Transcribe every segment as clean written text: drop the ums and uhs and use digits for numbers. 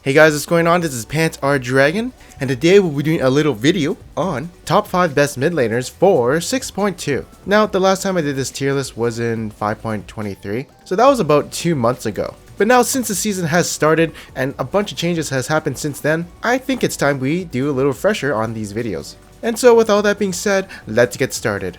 Hey guys, what's going on? This is Pants Our Dragon, and today we'll be doing a little video on top 5 best mid laners for 6.2. Now, the last time I did this tier list was in 5.23, so that was about 2 months ago. But now, since the season has started and a bunch of changes has happened since then, I think it's time we do a little refresher on these videos. And so with all that being said, let's get started.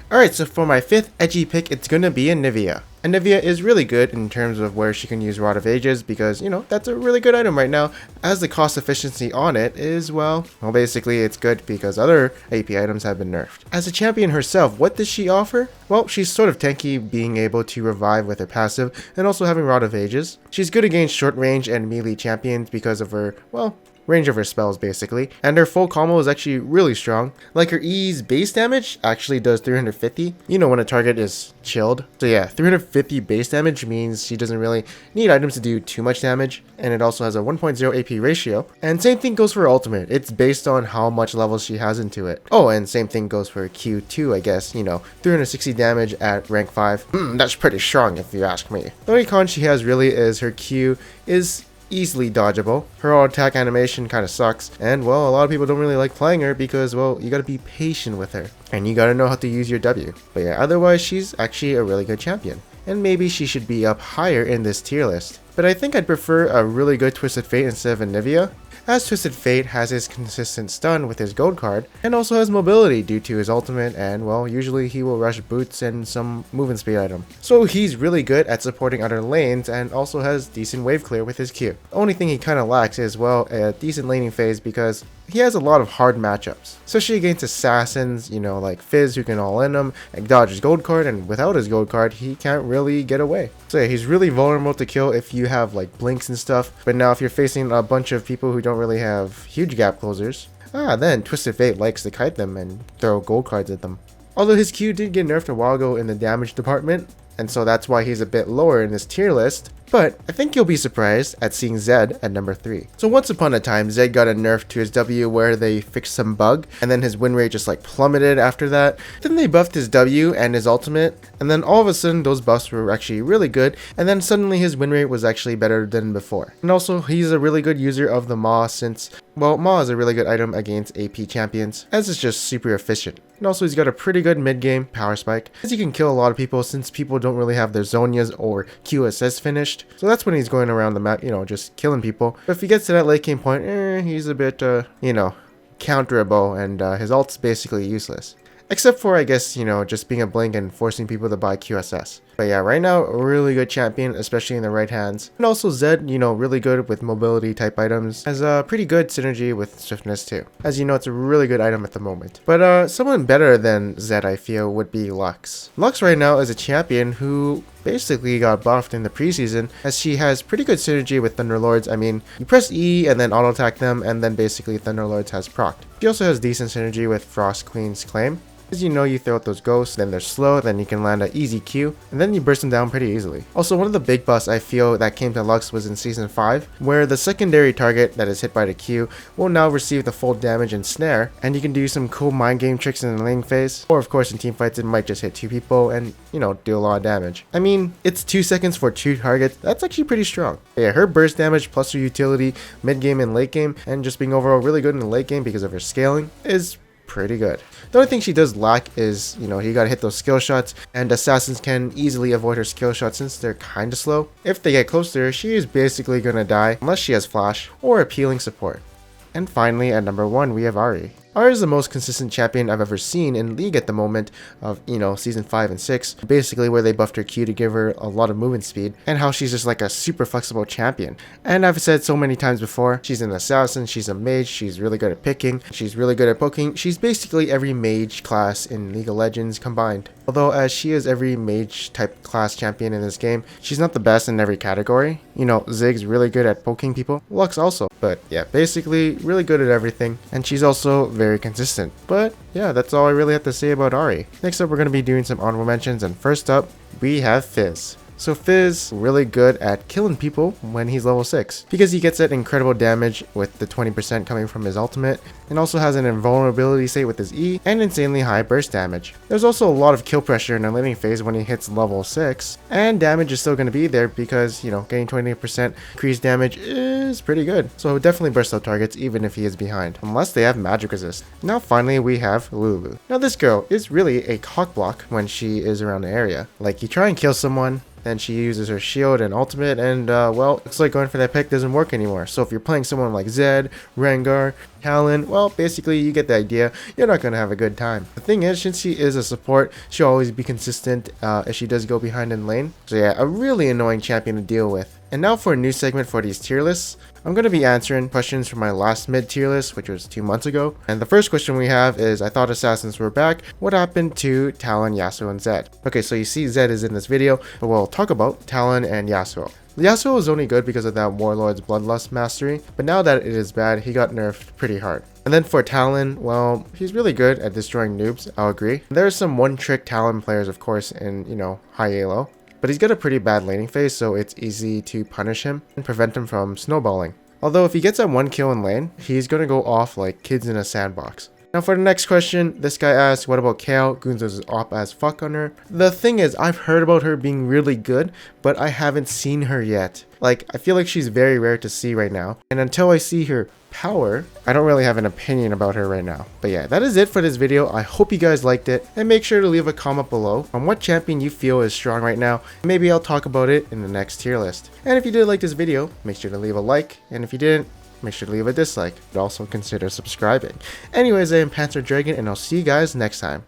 Alright, so for my 5th edgy pick, it's gonna be Anivia. Anivia is really good in terms of where she can use Rod of Ages because, you know, that's a really good item right now, as the cost efficiency on it is, well, basically it's good because other AP items have been nerfed. As a champion herself, what does she offer? Well, she's sort of tanky, being able to revive with her passive and also having Rod of Ages. She's good against short range and melee champions because of her, well, range of her spells basically, and her full combo is actually really strong. Like her E's base damage actually does 350, you know, when a target is chilled. So yeah, 350 base damage means she doesn't really need items to do too much damage, and it also has a 1.0 AP ratio. And same thing goes for her ultimate, it's based on how much levels she has into it. Oh, and same thing goes for Q2, I guess, you know, 360 damage at rank 5. That's pretty strong if you ask me. The only con she has really is her Q is easily dodgeable. Her auto attack animation kind of sucks, and well, a lot of people don't really like playing her because, well, you gotta be patient with her and you gotta know how to use your W. But yeah, otherwise she's actually a really good champion, and maybe she should be up higher in this tier list. But I think I'd prefer a really good Twisted Fate instead of Anivia, as Twisted Fate has his consistent stun with his gold card, and also has mobility due to his ultimate, and well, usually he will rush boots and some movement speed item. So he's really good at supporting other lanes and also has decent wave clear with his Q. The only thing he kind of lacks is, well, a decent laning phase because he has a lot of hard matchups, especially against assassins, you know, like Fizz, who can all in him and dodge his gold card, and without his gold card he can't really get away. So yeah, he's really vulnerable to kill if you have like blinks and stuff, but now if you're facing a bunch of people who don't really have huge gap closers, then Twisted Fate likes to kite them and throw gold cards at them. Although his Q did get nerfed a while ago in the damage department, and so that's why he's a bit lower in this tier list. But I think you'll be surprised at seeing Zed at number 3. So once upon a time, Zed got a nerf to his W where they fixed some bug, and then his win rate just like plummeted after that. Then they buffed his W and his ultimate, and then all of a sudden those buffs were actually really good, and then suddenly his win rate was actually better than before. And also, he's a really good user of the Maw since, well, Maw is a really good item against AP champions, as it's just super efficient. And also he's got a pretty good mid-game power spike, as he can kill a lot of people since people don't really have their Zonias or QSS finished. So that's when he's going around the map, you know, just killing people. But if he gets to that late game point, he's a bit, you know, counterable, and his ult's basically useless. Except for, I guess, you know, just being a blink and forcing people to buy QSS. But yeah, right now, a really good champion, especially in the right hands. And also Zed, you know, really good with mobility type items. Has a pretty good synergy with swiftness too. As you know, it's a really good item at the moment. But someone better than Zed, I feel, would be Lux. Lux right now is a champion who basically got buffed in the preseason, as she has pretty good synergy with Thunderlords. I mean, you press E and then auto attack them, and then basically Thunderlords has procced. She also has decent synergy with Frost Queen's Claim. As you know, you throw out those ghosts, then they're slow, then you can land an easy Q, and then you burst them down pretty easily. Also, one of the big buffs I feel that came to Lux was in Season 5, where the secondary target that is hit by the Q will now receive the full damage and snare, and you can do some cool mind game tricks in the laning phase, or of course in teamfights it might just hit 2 people and, you know, do a lot of damage. I mean, it's 2 seconds for 2 targets, that's actually pretty strong. But yeah, her burst damage plus her utility, mid game and late game, and just being overall really good in the late game because of her scaling is pretty good. The only thing she does lack is, you know, you gotta hit those skill shots, and assassins can easily avoid her skill shots since they're kinda slow. If they get close to her, she is basically gonna die unless she has flash or appealing support. And finally, at number 1, we have Ahri. Ahri is the most consistent champion I've ever seen in League at the moment of, you know, Season 5 and 6, basically where they buffed her Q to give her a lot of movement speed, and how she's just like a super flexible champion. And I've said so many times before, she's an assassin, she's a mage, she's really good at picking, she's really good at poking, she's basically every mage class in League of Legends combined. Although as she is every mage type class champion in this game, she's not the best in every category. You know, Zig's really good at poking people, Lux also, but yeah, basically really good at everything, and she's also very consistent. But yeah, that's all I really have to say about Ahri. Next up, we're going to be doing some honorable mentions, and first up, we have Fizz. So Fizz really good at killing people when he's level 6 because he gets that incredible damage with the 20% coming from his ultimate, and also has an invulnerability state with his E and insanely high burst damage. There's also a lot of kill pressure in the laning phase when he hits level 6, and damage is still going to be there because, you know, getting 20% increased damage is pretty good. So definitely burst out targets even if he is behind, unless they have magic resist. Now finally we have Lulu. Now this girl is really a cock block when she is around the area. Like, you try and kill someone, then she uses her shield and ultimate, and well, looks like going for that pick doesn't work anymore. So if you're playing someone like Zed, Rengar, Talon, well, basically you get the idea. You're not going to have a good time. The thing is, since she is a support, she'll always be consistent if she does go behind in lane. So yeah, a really annoying champion to deal with. And now for a new segment for these tier lists. I'm going to be answering questions from my last mid tier list, which was 2 months ago. And the first question we have is, I thought assassins were back. What happened to Talon, Yasuo, and Zed? Okay, so you see Zed is in this video, but we'll talk about Talon and Yasuo. Yasuo was only good because of that Warlord's Bloodlust mastery, but now that it is bad, he got nerfed pretty hard. And then for Talon, well, he's really good at destroying noobs, I'll agree. There are some one-trick Talon players, of course, in, you know, high elo. But he's got a pretty bad laning phase, so it's easy to punish him and prevent him from snowballing. Although if he gets that 1 kill in lane, he's gonna go off like kids in a sandbox. Now for the next question, this guy asks, what about Kale? Gunzo's op as fuck on her. The thing is, I've heard about her being really good, but I haven't seen her yet. Like, I feel like she's very rare to see right now. And until I see her power, I don't really have an opinion about her right now. But yeah, that is it for this video. I hope you guys liked it, and make sure to leave a comment below on what champion you feel is strong right now. Maybe I'll talk about it in the next tier list. And if you did like this video, make sure to leave a like, and if you didn't, make sure to leave a dislike. But also consider subscribing. Anyways, I am Panther Dragon, and I'll see you guys next time.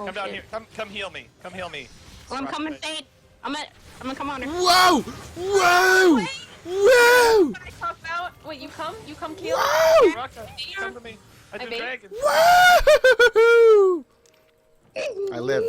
Come down here. Come heal me. Come heal me. Well, I'm coming, Fade. I'm gonna come on her. Whoa! Whoa! Whoa! I talked out. Wait, you come? You come kill? Whoa! Rocka, come to me. I did bait. dragon. Whoa! I live.